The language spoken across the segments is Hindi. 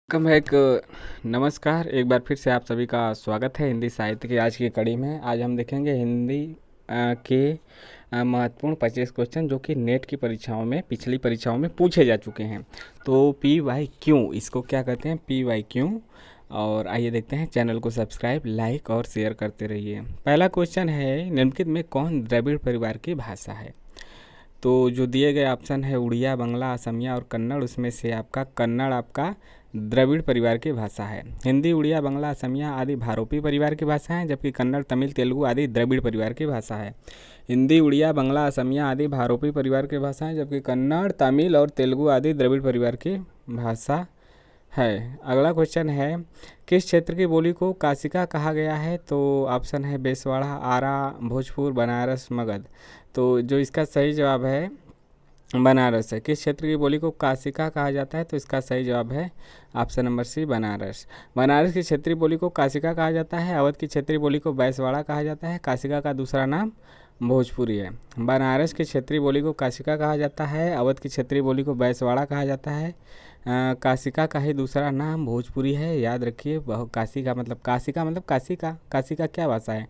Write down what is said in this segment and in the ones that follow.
नमस्कार, एक बार फिर से आप सभी का स्वागत है हिंदी साहित्य की आज की कड़ी में। आज हम देखेंगे हिंदी के महत्वपूर्ण 25 क्वेश्चन जो कि नेट की परीक्षाओं में, पिछली परीक्षाओं में पूछे जा चुके हैं। तो पी वाई क्यों, इसको क्या कहते हैं, पी वाई क्यों। और आइए देखते हैं। चैनल को सब्सक्राइब, लाइक और शेयर करते रहिए। पहला क्वेश्चन है, निम्नलिखित में कौन द्रविड़ परिवार की भाषा है। तो जो दिए गए ऑप्शन है उड़िया, बंगला, असमिया और कन्नड़, उसमें से आपका कन्नड़ आपका द्रविड़ परिवार की भाषा है। हिंदी, उड़िया, बंगला, असमिया आदि भारोपी परिवार की भाषा हैं, जबकि कन्नड़, तमिल, तेलुगु आदि द्रविड़ परिवार की भाषा है। हिंदी, उड़िया, बंगला, असमिया आदि भारोपी परिवार की भाषा हैं, जबकि कन्नड़, तमिल और तेलुगु आदि द्रविड़ परिवार की भाषा है। अगला क्वेश्चन है, किस क्षेत्र की बोली को काशिका कहा गया है। तो ऑप्शन है बेसवाड़ा, आरा, भोजपुर, बनारस, मगध। तो जो इसका सही जवाब है बनारस है। किस क्षेत्र की बोली को काशिका कहा जाता है। तो इसका सही जवाब है option number C, Banaras. Banaras की क्षेत्रीय बोली को काशिका कहा जाता है। अवध की क्षेत्रीय बोली को बैसवाड़ा कहा जाता है। काशिका का दूसरा नाम भोजपुरी है। बनारस की क्षेत्रीय बोली को काशिका कहा जाता है। अवध की क्षेत्रीय बोली को बैसवाड़ा कहा जाता है। काशिका का ही दूसरा नाम भोजपुरी है, याद रखिए। काशिका मतलब काशिका, काशिका क्या भाषा है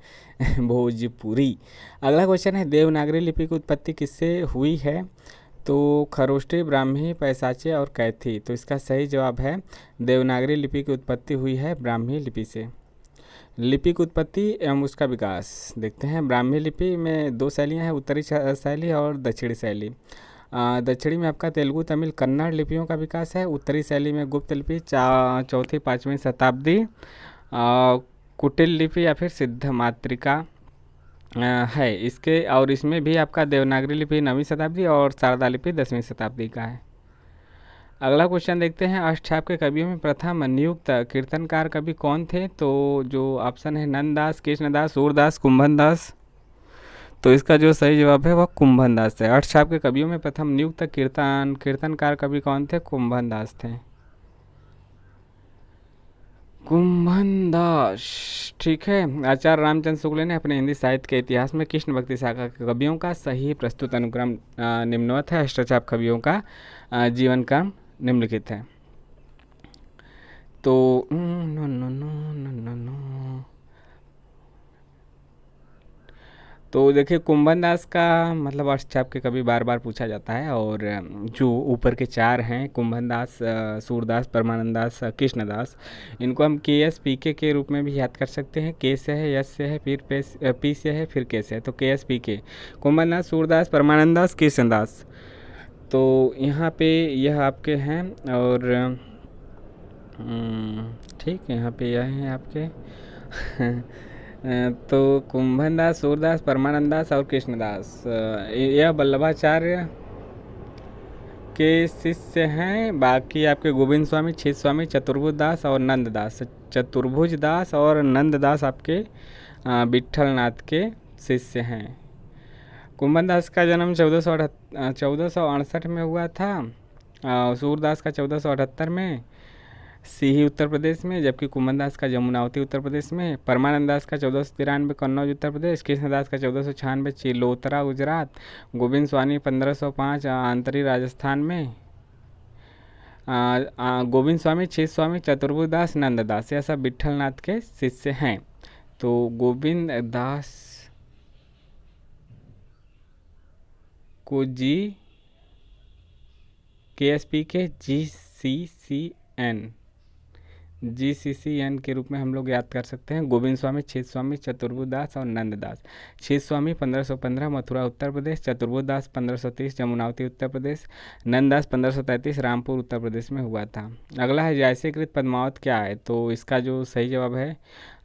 भोजपुरी। अगला क्वेश्चन है, देवनागरी लिपि की उत्पत्ति किससे हुई है। तो खरोष्टी, ब्राह्मी, पैसाचे और कैथी। तो इसका सही जवाब है देवनागरी लिपि की उत्पत्ति हुई है ब्राह्मी लिपि से। लिपि की उत्पत्ति एवं उसका विकास देखते हैं। ब्राह्मी लिपि में दो शैलियाँ हैं, उत्तरी शैली और दक्षिणी शैली। दक्षिणी में आपका तेलुगु, तमिल, कन्नड़ लिपियों का विकास है। उत्तरी शैली में गुप्त लिपि, चौथी पाँचवीं शताब्दी, कुटिल लिपि या फिर सिद्ध मातृका है इसके। और इसमें भी आपका देवनागरी लिपि 9वीं शताब्दी और शारदा लिपि 10वीं शताब्दी का है। अगला क्वेश्चन देखते हैं, अष्टछाप के कवियों में प्रथम नियुक्त कीर्तनकार कवि कौन थे। तो जो ऑप्शन है नंददास, कृष्णदास, सूरदास, कुंभनदास। तो इसका जो सही जवाब है वह कुंभनदास है। अष्टछाप के कवियों में प्रथम नियुक्त कीर्तनकार कवि कौन थे। कुंभनदास थे, कुंभनदास। ठीक है। आचार्य रामचंद्र शुक्ल ने अपने हिंदी साहित्य के इतिहास में कृष्ण भक्ति शाखा के कवियों का सही प्रस्तुत अनुक्रम निम्नवत है। अष्टछाप कवियों का जीवन क्रम निम्नलिखित है। तो no no no no no no तो देखिए, कुंभनदास का मतलब अष्टछाप के कवि बार बार पूछा जाता है। और जो ऊपर के चार हैं, कुंभनदास, सूरदास, परमानंदास, कृष्णदास, इनको हम के एस पी के रूप में भी याद कर सकते हैं। के से है, यस से है, फिर पी से है, फिर के से है। तो के एस पी के, कुंभनदास, सूरदास, परमानंदास, कृष्णदास। तो यहाँ पे यह आपके हैं। और ठीक है, यहाँ पे यह हैं आपके तो कुंभनदास, सूरदास, परमानंदास और कृष्णदास, यह वल्लभाचार्य के शिष्य हैं। बाकी आपके गोविंद स्वामी, छित स्वामी, चतुर्भुज दास और नंददास। चतुर्भुज दास और नंददास आपके विट्ठल नाथ के शिष्य हैं। कुंभनदास का जन्म 1468 में हुआ था। सूरदास का 1478 में सीही उत्तर प्रदेश में, जबकि कुंभनदास का जमुनावती उत्तर प्रदेश में। परमानंदास का 1493 कन्नौज उत्तर प्रदेश। कृष्णदास का 1496 चिलोतरा गुजरात। गोविंद स्वामी 1505 आंतरी राजस्थान में। गोविंद स्वामी, छित स्वामी, चतुर्भुज दास, नंददास, यह सब विट्ठल नाथ के शिष्य हैं। तो गोविंद दास को KSP के GCCN के रूप में हम लोग याद कर सकते हैं। गोविंद स्वामी, छित स्वामी, चतुर्भुज दास और नंददास। छित स्वामी 1515 मथुरा उत्तर प्रदेश। चतुर्भुज दास 1530 जमुनावती उत्तर प्रदेश। नंददास 1533 रामपुर उत्तर प्रदेश में हुआ था। अगला है, जायसीकृत पद्मावत क्या है। तो इसका जो सही जवाब है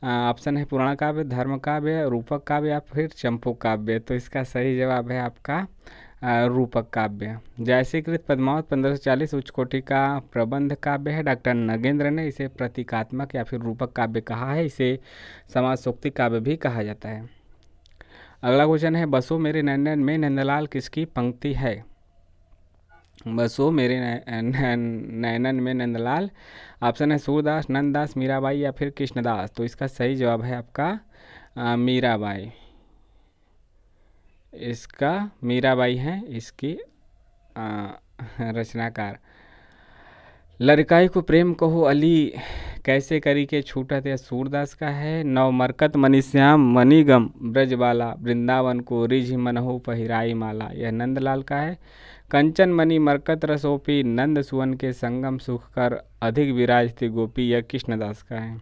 ऑप्शन है पुराण काव्य, धर्म काव्य, रूपक काव्य या फिर चंपू काव्य। तो इसका सही जवाब है आपका रूपक काव्य। जायसीकृत पद्मावत 1540 उच्च कोटि का प्रबंध काव्य है। डॉक्टर नगेंद्र ने इसे प्रतीकात्मक या फिर रूपक काव्य कहा है। इसे समाजोक्ति काव्य भी कहा जाता है। अगला क्वेश्चन है, बसो मेरे नैनन में नंदलाल किसकी पंक्ति है। बसो मेरे नैनन में नंदलाल, ऑप्शन है सूरदास, नंददास, मीराबाई या फिर कृष्णदास। तो इसका सही जवाब है आपका मीराबाई। इसका मीराबाई है इसकी रचनाकार। लड़काई को प्रेम कहो अली कैसे करी के छूटत, यह सूरदास का है। नव मरकत मनीश्याम मणिगम ब्रजबाला, वृंदावन को रिझ मनहु पहिराई माला, यह नंदलाल का है। कंचन मणि मरकत रसोपी नंद सुवन के संगम सुख कर अधिक विराजती गोपी, यह कृष्णदास का है।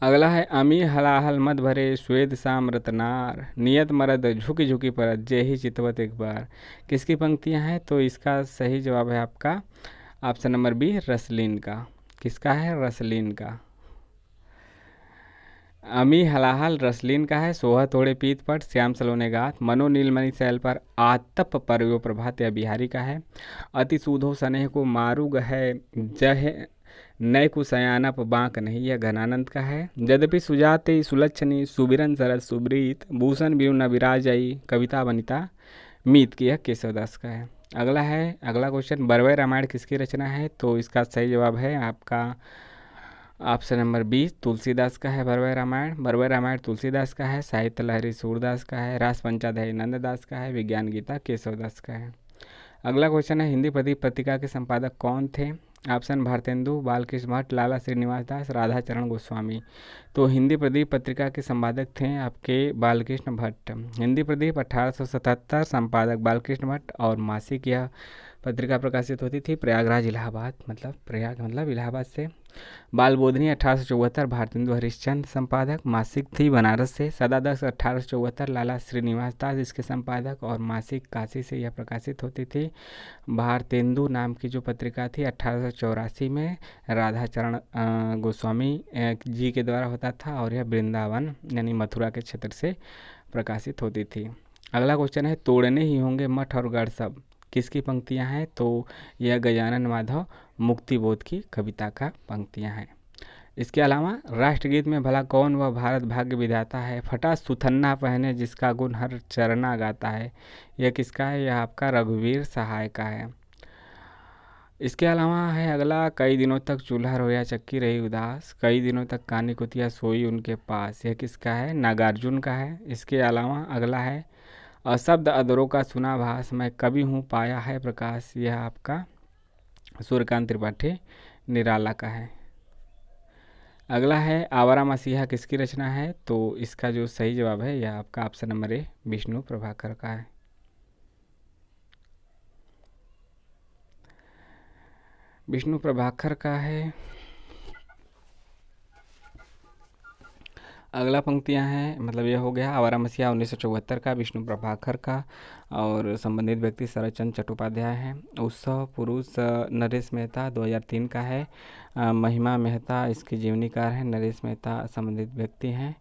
अगला है अमी हलाहल मत भरे श्वेत शाम रतनार, नियत मरद झुकी झुकी परत जे ही चितवत एक बार, किसकी पंक्तियां हैं? तो इसका सही जवाब है आपका ऑप्शन नंबर बी रसलीन का। किसका है? रसलीन का। अमी हलाहल रसलीन का है। सोहा थोड़े पीत पट श्याम सलोने गात, मनो नीलमणि शैल पर आतप परयो प्रभात, यह बिहारी का है। अति सूधो स्नेह को मारुग है जह नय कुशयानप बांक नहीं, यह घनानंद का है। यद्यपि सुजाते सुलक्षणी सुबिरन सरस सुब्रीत, भूषण बिरु न विराजई कविता वनिता मीत, की यह केशवदास का है। अगला क्वेश्चन, बरवय रामायण किसकी रचना है? तो इसका सही जवाब है आपका ऑप्शन नंबर बी तुलसीदास का है। बरवय रामायण तुलसीदास का है। साहित्य लहरी सूरदास का है। रास पंचाध्यायी नंददास का है। विज्ञान गीता केशवदास का है। अगला क्वेश्चन है, हिंदी प्रदीप पत्रिका के संपादक कौन थे? ऑप्शन भारतेंदु, बालकृष्ण भट्ट, लाला श्रीनिवास दास, राधाचरण गोस्वामी। तो हिंदी प्रदीप पत्रिका के संपादक थे आपके बालकृष्ण भट्ट। हिंदी प्रदीप 1877, संपादक बालकृष्ण भट्ट, और मासिक यह पत्रिका प्रकाशित होती थी प्रयागराज इलाहाबाद, मतलब प्रयाग मतलब इलाहाबाद से। बाल बोधनी 1874, भारतेंदु हरिश्चंद्र संपादक। मासिक थी बनारस से। सदादक्ष 1874, लाला श्रीनिवास दास इसके संपादक, और मासिक काशी से यह प्रकाशित होती थी। भारतेंदु नाम की जो पत्रिका थी 1884 में राधाचरण गोस्वामी जी के द्वारा होता था, और यह वृंदावन यानी मथुरा के क्षेत्र से प्रकाशित होती थी। अगला क्वेश्चन है, तोड़ने ही होंगे मठ और गढ़ सब, किसकी पंक्तियां हैं? तो यह गजानन माधव मुक्तिबोध की कविता का पंक्तियां हैं। इसके अलावा राष्ट्रगीत में भला कौन वह भारत भाग्य विधाता है, फटा सुथन्ना पहने जिसका गुण हर चरना गाता है, यह किसका है? यह आपका रघुवीर सहाय का है। इसके अलावा है अगला, कई दिनों तक चूल्हा रोया चक्की रही उदास, कई दिनों तक कानी कुतिया सोई उनके पास, यह किसका है? नागार्जुन का है। इसके अलावा अगला है, अशब्द अदरों का सुना भास मैं कभी हूँ पाया है प्रकाश, यह आपका सूर्यकांत त्रिपाठी निराला का है। अगला है, आवारा मसीहा किसकी रचना है? तो इसका जो सही जवाब है यह आपका option number A Vishnu Prabhakar का है। विष्णु प्रभाकर का है। अगला पंक्तियां हैं, मतलब यह हो गया आवारा मसीहा 1974 का, विष्णु प्रभाकर का, और संबंधित व्यक्ति शरदचंद्र चट्टोपाध्याय हैं। उत्सव पुरुष नरेश मेहता 2003 का है। महिमा मेहता इसके जीवनीकार हैं। नरेश मेहता संबंधित व्यक्ति हैं।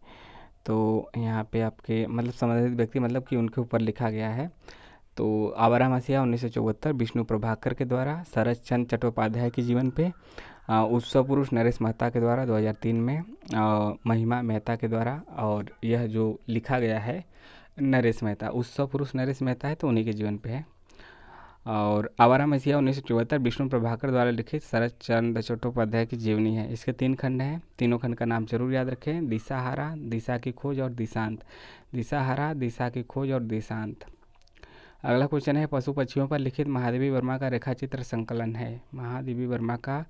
तो यहाँ पे आपके मतलब संबंधित व्यक्ति मतलब कि उनके ऊपर लिखा गया है। तो आवारा मसीहा 1974 विष्णु प्रभाकर के द्वारा, शरदचंद्र चट्टोपाध्याय के जीवन पे, उत्सव पुरुष नरेश मेहता के द्वारा 2003 में, महिमा मेहता के द्वारा, और यह जो लिखा गया है नरेश मेहता, उत्सव पुरुष नरेश मेहता है तो उन्हीं के जीवन पे है। और आवारा मसीहा 1974 विष्णु प्रभाकर द्वारा लिखित शरदचंद्र चट्टोपाध्याय की जीवनी है। इसके 3 खंड हैं। तीनों खंड का नाम जरूर याद रखें, दिशाहारा, दिशा की खोज और दिशांत। दिशाहारा, दिशा की खोज और दिशांत। अगला क्वेश्चन है, पशु पक्षियों पर लिखित महादेवी वर्मा का रेखाचित्र संकलन है। महादेवी वर्मा का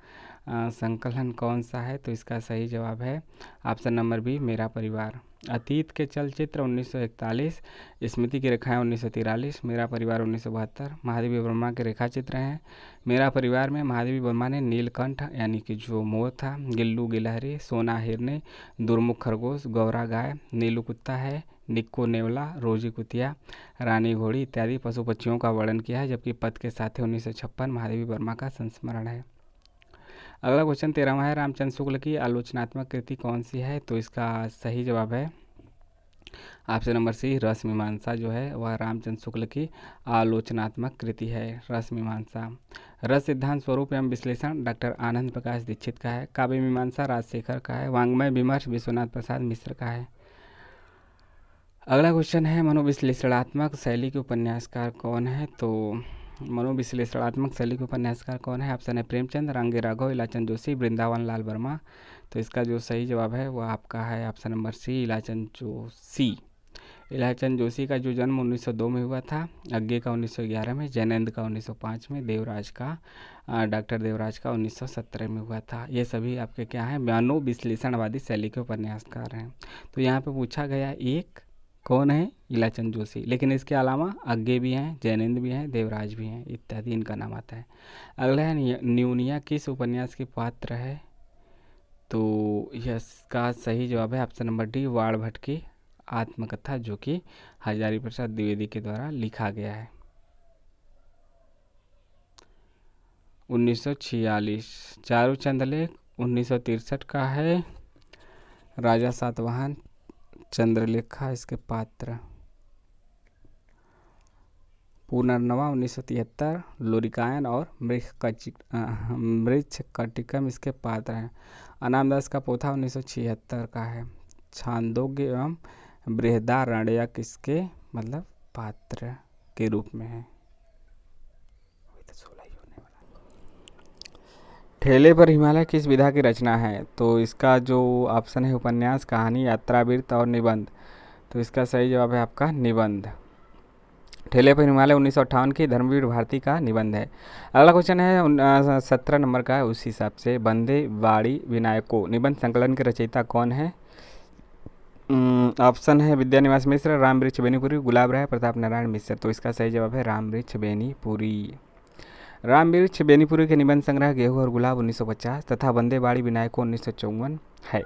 संकलन कौन सा है? तो इसका सही जवाब है ऑप्शन नंबर बी मेरा परिवार। अतीत के चलचित्र 1941, स्मृति की रेखाएं 1943, मेरा परिवार 1972 महादेवी वर्मा के रेखाचित्र हैं। मेरा परिवार में महादेवी वर्मा ने नीलकंठ यानी कि जो मोर था, गिल्लू गिलहरी, सोना हिरने, दुर्मुख खरगोश, गौरा गाय, नीलू कुत्ता है, निक्को नेवला, रोजी कुतिया, रानी घोड़ी इत्यादि पशु पक्षियों का वर्णन किया है। जबकि पद के साथी 1956 महादेवी वर्मा का संस्मरण है। अगला क्वेश्चन 13वां है, रामचंद्र शुक्ल की आलोचनात्मक कृति कौन सी है? तो इसका सही जवाब है ऑप्शन नंबर सी रस मीमांसा, जो है वह रामचंद्र शुक्ल की आलोचनात्मक कृति है। रस मीमांसा। रस सिद्धांत स्वरूप एवं विश्लेषण डॉक्टर आनंद प्रकाश दीक्षित का है। काव्य मीमांसा राजशेखर का है। वांग्मय विमर्श विश्वनाथ प्रसाद मिश्र का है। अगला क्वेश्चन है, मनोविश्लेषणात्मक शैली के उपन्यासकार कौन है? तो मनोविश्लेषणात्मक शैली के उपन्यासकार कौन है? ऑप्शन है प्रेमचंद, रांगे राघव, इलाचंद जोशी, वृंदावन लाल वर्मा। तो इसका जो सही जवाब है वह आपका है option number C Ilachand Joshi. Ilachand Joshi का जो जन्म 1902 में हुआ था, अग्गे का 1911 में, जैनेंद्र का 1905 में, देवराज का डॉक्टर देवराज का 1917 में हुआ था। ये सभी आपके क्या हैं, मनोविश्लेषणवादी शैली के उपन्यासकार हैं। तो यहाँ पे पूछा गया एक कौन है, इलाचंद जोशी, लेकिन इसके अलावा अग्गे भी हैं, जैनेंद्र भी हैं, देवराज भी हैं इत्यादि, इनका नाम आता है। अगला है न्यूनिया किस उपन्यास के पात्र है? तो इसका सही जवाब है ऑप्शन नंबर डी, वाण भट्ट की आत्मकथा, जो कि हजारी प्रसाद द्विवेदी के द्वारा लिखा गया है। 1946 चारूचंद लेख 1963 का है। राजा सातवाहन चंद्रलेखा इसके पात्र। पुनर्नवा 1973 लोरिकायन और मृच्छकटिकम इसके पात्र हैं। अनामदास का पोथा 1976 का है। छांदोग्य एवं बृहदारण्यक इसके मतलब पात्र के रूप में है। ठेले पर हिमालय किस विधा की रचना है? तो इसका जो ऑप्शन है उपन्यास, कहानी, यात्रावृत्त और निबंध। तो इसका सही जवाब है आपका निबंध। ठेले पर हिमालय 1958 की धर्मवीर भारती का निबंध है। अगला क्वेश्चन है 17 नंबर का है, उस हिसाब से बंदे वाड़ी विनायको निबंध संकलन के रचयिता कौन है? ऑप्शन है विद्यानिवास मिश्र, राम वृक्ष बेनीपुरी, गुलाब राय, प्रताप नारायण मिश्र। तो इसका सही जवाब है राम वृक्ष बेनीपुरी। राम वृक्ष बेनीपुरी के निबंध संग्रह गेहूं और गुलाब 1950 तथा बंदे वाड़ी विनायको 1954 है।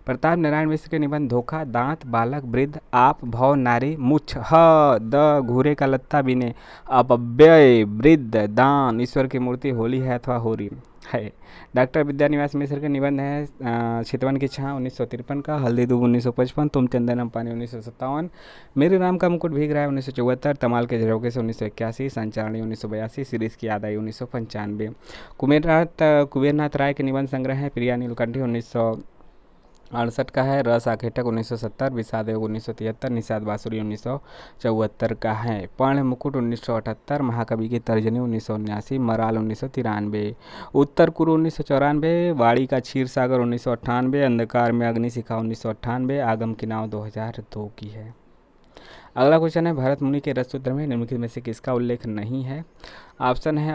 प्रताप नारायण मिश्र के निबंध धोखा, दांत, बालक, वृद्ध, आप, भव, नारी, मुछ, ह, द, घूरे का लत्ता बिने, अपव्यय, वृद्ध, दान, ईश्वर की मूर्ति, होली है अथवा होरी है। डॉक्टर विद्यानिवास मिश्र के निबंध है चितवन की छाँ 1953 का, हल्दी दूब 1955, तुम चंदनम पानी 1957, मेरे राम का मुकुट भीग रहा है 1974, तमाल के झरोके से 1981, संचारणी 1982, सिरीज की यादाई 1995। कुबेरनाथ राय के निबंध संग्रह है प्रिया नीलकंठी 1968 का है। रस आखेटक 1970, विषाद योग 1973, निषाद बांसुरी 1974 का है। पर्ण मुकुट 1978, महाकवि की तर्जनी 1979, मराल 1993, उत्तर कुरु 1994, वाड़ी का क्षीर सागर 1998, अंधकार में अग्निशिखा 1998, आगम की नाव 2002 की है। अगला क्वेश्चन है भरत मुनि के रससूत्र में निम्नलिखित में से किसका उल्लेख नहीं है? ऑप्शन है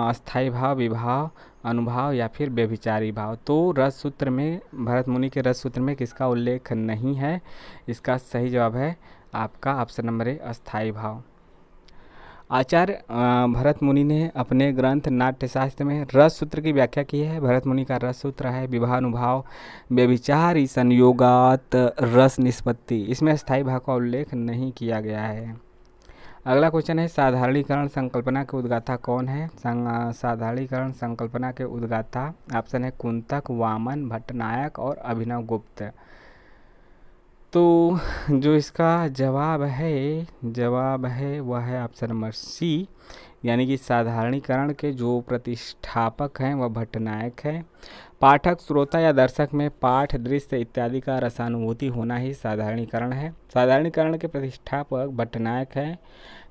अस्थाई भाव, विभाव, अनुभाव या फिर व्यभिचारी भाव। तो रससूत्र में, भरत मुनि के रससूत्र में किसका उल्लेख नहीं है? इसका सही जवाब है आपका ऑप्शन नंबर ए, अस्थाई भाव। आचार्य भरत मुनि ने अपने ग्रंथ नाट्यशास्त्र में रस सूत्र की व्याख्या की है। भरत मुनि का रस सूत्र है विवाहानुभाव व्यभिचारी संयोगात रस निष्पत्ति। इसमें स्थायी भाव का उल्लेख नहीं किया गया है। अगला क्वेश्चन है साधारणीकरण संकल्पना के उद्गाता कौन है? साधारणीकरण संकल्पना के उद्गाता ऑप्शन है कुंतक, वामन, भट्टनायक और अभिनव गुप्त। तो जो इसका जवाब है वह है ऑप्शन नंबर सी, यानी कि साधारणीकरण के जो प्रतिष्ठापक हैं वह भट्टनायक है। पाठक, श्रोता या दर्शक में पाठ, दृश्य इत्यादि का रसानुभूति होना ही साधारणीकरण है। साधारणीकरण के प्रतिष्ठापक भट्टनायक है।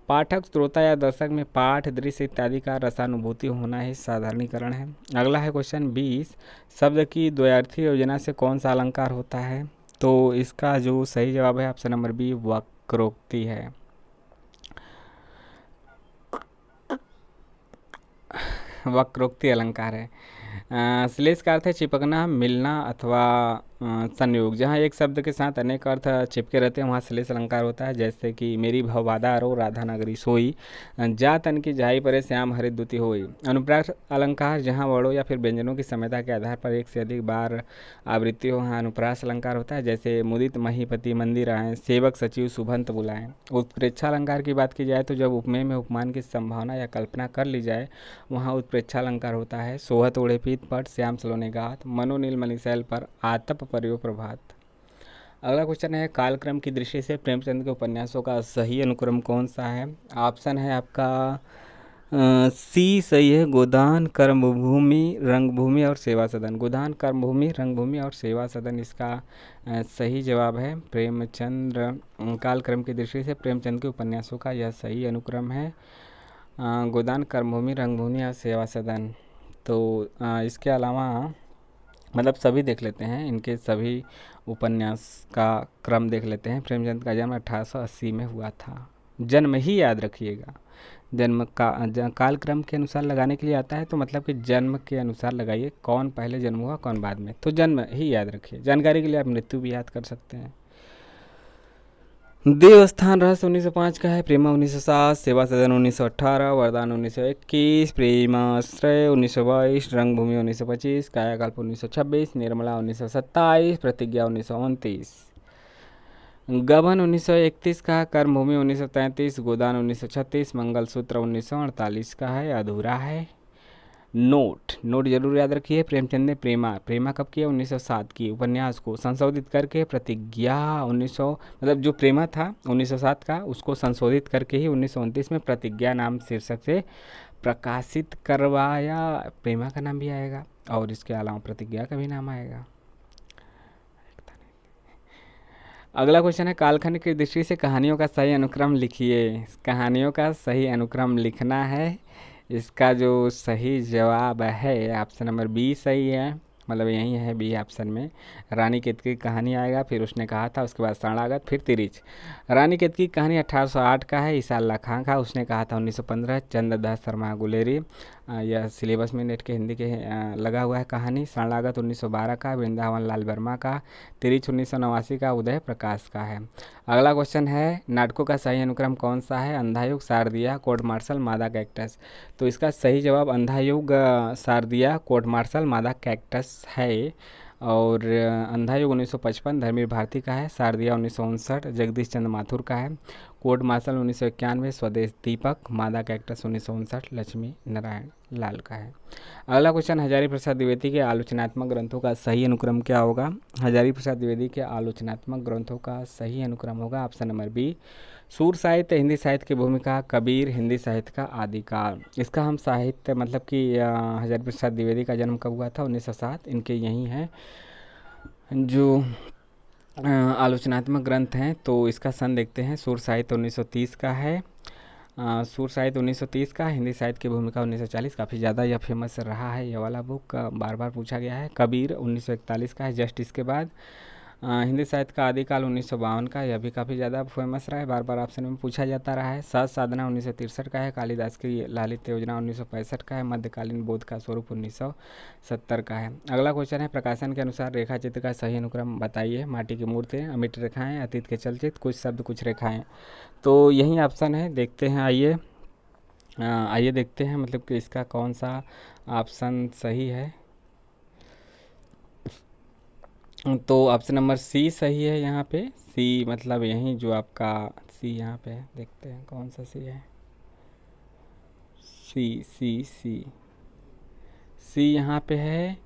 पाठक, श्रोता या दर्शक में पाठ, दृश्य इत्यादि का रसानुभूति होना ही साधारणीकरण है। अगला है क्वेश्चन 20, शब्द की द्वयार्थी योजना से कौन सा अलंकार होता है? तो इसका जो सही जवाब है ऑप्शन नंबर बी, वक्रोक्ति है। वक्रोक्ति अलंकार है। श्लेष का अर्थ है चिपकना, मिलना अथवा संयोग। जहाँ एक शब्द के साथ अनेक अर्थ चिपके रहते हैं वहाँ श्लेष अलंकार होता है। जैसे कि मेरी भवबाधा रो राधा नगरी सोई, जा तन की जाई परे श्याम हरि दुति होई। अनुप्रास अलंकार जहाँ वर्णों या फिर व्यंजनों की समयता के आधार पर एक से अधिक बार आवृत्ति हो, वहाँ अनुप्रास अलंकार होता है। जैसे मुदित महीपति मंदिर आए, सेवक सचिव शुभंत बुलाएं। उत्प्रेक्षा अलंकार की बात की जाए तो जब उपमेय में उपमान की संभावना या कल्पना कर ली जाए वहाँ उत्प्रेक्षा अलंकार होता है। सोहत ओढ़े पीत पट, श्याम सलोने गात, मनोनील मणिशैल पर, आतप परियो प्रभात। अगला क्वेश्चन है कालक्रम की दृष्टि से प्रेमचंद के उपन्यासों का सही अनुक्रम कौन सा है? ऑप्शन है आपका सी सही है, गोदान, कर्मभूमि, रंगभूमि और सेवा सदन। गोदान, कर्मभूमि, रंगभूमि और सेवा सदन इसका सही जवाब है। प्रेमचंद्र कालक्रम की दृष्टि से प्रेमचंद के उपन्यासों का यह सही अनुक्रम है, गोदान, कर्मभूमि, रंगभूमि और सेवा सदन। तो इसके अलावा मतलब सभी देख लेते हैं, इनके सभी उपन्यास का क्रम देख लेते हैं। प्रेमचंद का जन्म 1880 में हुआ था। जन्म ही याद रखिएगा, जन्म का कालक्रम के अनुसार लगाने के लिए आता है, तो मतलब कि जन्म के अनुसार लगाइए, कौन पहले जन्म हुआ कौन बाद में, तो जन्म ही याद रखिए। जानकारी के लिए आप मृत्यु भी याद कर सकते हैं। देवस्थान रहस्य 1905 का है, प्रेमा 1907, सेवा सदन 1918, वरदान 1921, प्रेमाश्रय 1922, रंगभूमि 1925, कायाकल्प 1926, निर्मला 1927, प्रतिज्ञा 1929, गबन 1931 का, कर्मभूमि 1933, गोदान 1936, मंगलसूत्र 1948 का है, अधूरा है। नोट जरूर याद रखिए। प्रेमचंद ने प्रेमा कब किया? 1907 की। उपन्यास को संशोधित करके प्रतिज्ञा 1900, मतलब जो प्रेमा था 1907 का, उसको संशोधित करके ही 1929 में प्रतिज्ञा नाम शीर्षक से प्रकाशित करवाया। प्रेमा का नाम भी आएगा और इसके अलावा प्रतिज्ञा का भी नाम आएगा। अगला क्वेश्चन है, कालखंड की दृष्टि से कहानियों का सही अनुक्रम लिखिए। कहानियों का सही अनुक्रम लिखना है। इसका जो सही जवाब है ऑप्शन नंबर बी सही है, मतलब यही है बी ऑप्शन में। रानी केतकी की कहानी आएगा, फिर उसने कहा था, उसके बाद शरणागत, फिर तिरिच। रानी केतकी की कहानी 1808 का है, ईसा अल्लाह खां का, उसने कहा था 1915, चंद्रदास शर्मा गुलेरी। यह सिलेबस में नेट के हिंदी के लगा हुआ है कहानी। शरणागत 1912 का, वृंदावन लाल वर्मा का। तिरिच 1989 का, उदय प्रकाश का है। अगला क्वेश्चन है, नाटकों का सही अनुक्रम कौन सा है? अंधायुग, शारदिया, कोर्ट मार्शल, मादा कैक्टस। तो इसका सही जवाब अंधायुग, शारदिया, कोर्ट मार्शल, मादा कैक्टस है। और अंधायुग 1955 धर्मवीर भारती का है। शारदिया 1959 जगदीश चंद्र माथुर का है। कोर्ट मार्शल 1991 स्वदेश दीपक, मादा कैक्टस 1959 लक्ष्मी नारायण लाल का है। अगला क्वेश्चन, हजारी प्रसाद द्विवेदी के आलोचनात्मक ग्रंथों का सही अनुक्रम क्या होगा? हजारी प्रसाद द्विवेदी के आलोचनात्मक ग्रंथों का सही अनुक्रम होगा ऑप्शन नंबर बी, सूर साहित्य हिंदी साहित्य की भूमिका, कबीर हिंदी साहित्य का आदिकाल। इसका हम साहित्य मतलब कि हजारी प्रसाद द्विवेदी का जन्म कब हुआ था? 1907। इनके यही हैं जो आलोचनात्मक ग्रंथ हैं, तो इसका सन देखते हैं। सूर साहित्य 1930 का है, सूर साहित्य 1930 का, हिंदी साहित्य की भूमिका 1940। काफ़ी ज़्यादा यह फेमस रहा है, यह वाला बुक बार बार पूछा गया है। कबीर 1941 का है, जस्ट इसके बाद। हिंदी साहित्य का आदिकाल 1952 का, यह भी काफ़ी ज़्यादा फेमस रहा है, बार बार ऑप्शन में पूछा जाता रहा है। सात साधना 1963 का है। कालिदास की ललित योजना 1965 का है। मध्यकालीन बोध का स्वरूप 1970 का है। अगला क्वेश्चन है, प्रकाशन के अनुसार रेखा चित्र का सही अनुक्रम बताइए। माटी की मूर्ति, अमिट रेखाएं, अतीत के चलचित्र, कुछ शब्द कुछ रेखाएं। तो यही ऑप्शन है, देखते हैं। आइए देखते हैं मतलब कि इसका कौन सा ऑप्शन सही है। तो ऑप्शन नंबर सी सही है यहाँ पे। सी मतलब यही जो आपका सी यहाँ पे है, देखते हैं कौन सा सी है। सी यहाँ पे है।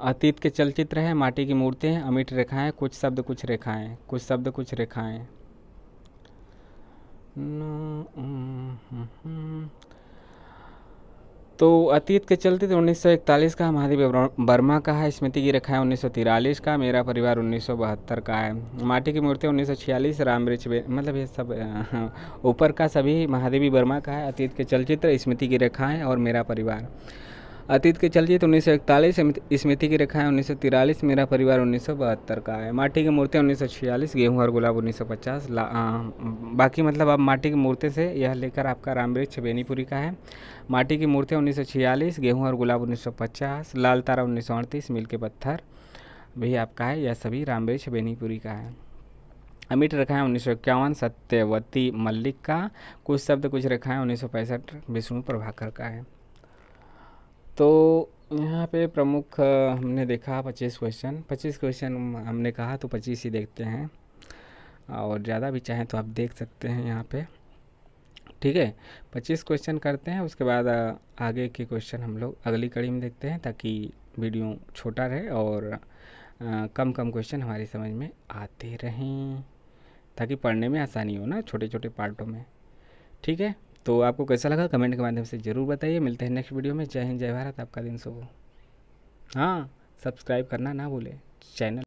अतीत के चलचित्र है, माटी की मूर्ति है, अमिट रेखाएं, कुछ शब्द कुछ रेखाएं, कुछ शब्द कुछ रेखाएं। तो अतीत के चलते तो 1941 का, महादेवी वर्मा का है। स्मृति की रेखाएं 1943 का, मेरा परिवार 1972 का है। माटी की मूर्ति 1946, रामवृक्ष मतलब ये सब ऊपर का सभी महादेवी वर्मा का है। अतीत के चलचित्र, स्मृति की रेखाएं और मेरा परिवार। अतीत के चलचित्र 1941, स्मृति की रेखाएं 1943, मेरा परिवार 1972 का है। माटी की मूर्ति 1946, गेहूं और गुलाब 1950। बाकी मतलब अब माटी की मूर्ति से यह लेकर आपका रामवृक्ष बेनीपुरी का है। माटी की मूर्ति 1946, गेहूं और गुलाब 1950, लाल तारा 1938, मील के पत्थर भी आपका है। यह सभी रामवृक्ष बेनीपुरी का है। अमिट रेखाएं 1951, सत्यवती मल्लिक का। कुछ शब्द कुछ रेखाएं 1965, विष्णु प्रभाकर का है। तो यहाँ पे प्रमुख हमने देखा 25 क्वेश्चन हमने कहा, तो 25 ही देखते हैं, और ज़्यादा भी चाहें तो आप देख सकते हैं यहाँ पे। ठीक है, 25 क्वेश्चन करते हैं, उसके बाद आगे के क्वेश्चन हम लोग अगली कड़ी में देखते हैं, ताकि वीडियो छोटा रहे और कम क्वेश्चन हमारी समझ में आते रहें, ताकि पढ़ने में आसानी हो ना, छोटे छोटे पार्टों में। ठीक है, तो आपको कैसा लगा कमेंट के माध्यम से ज़रूर बताइए। मिलते हैं नेक्स्ट वीडियो में। जय हिंद, जय भारत, आपका दिन शुभ हो। हाँ, सब्सक्राइब करना ना भूलें चैनल।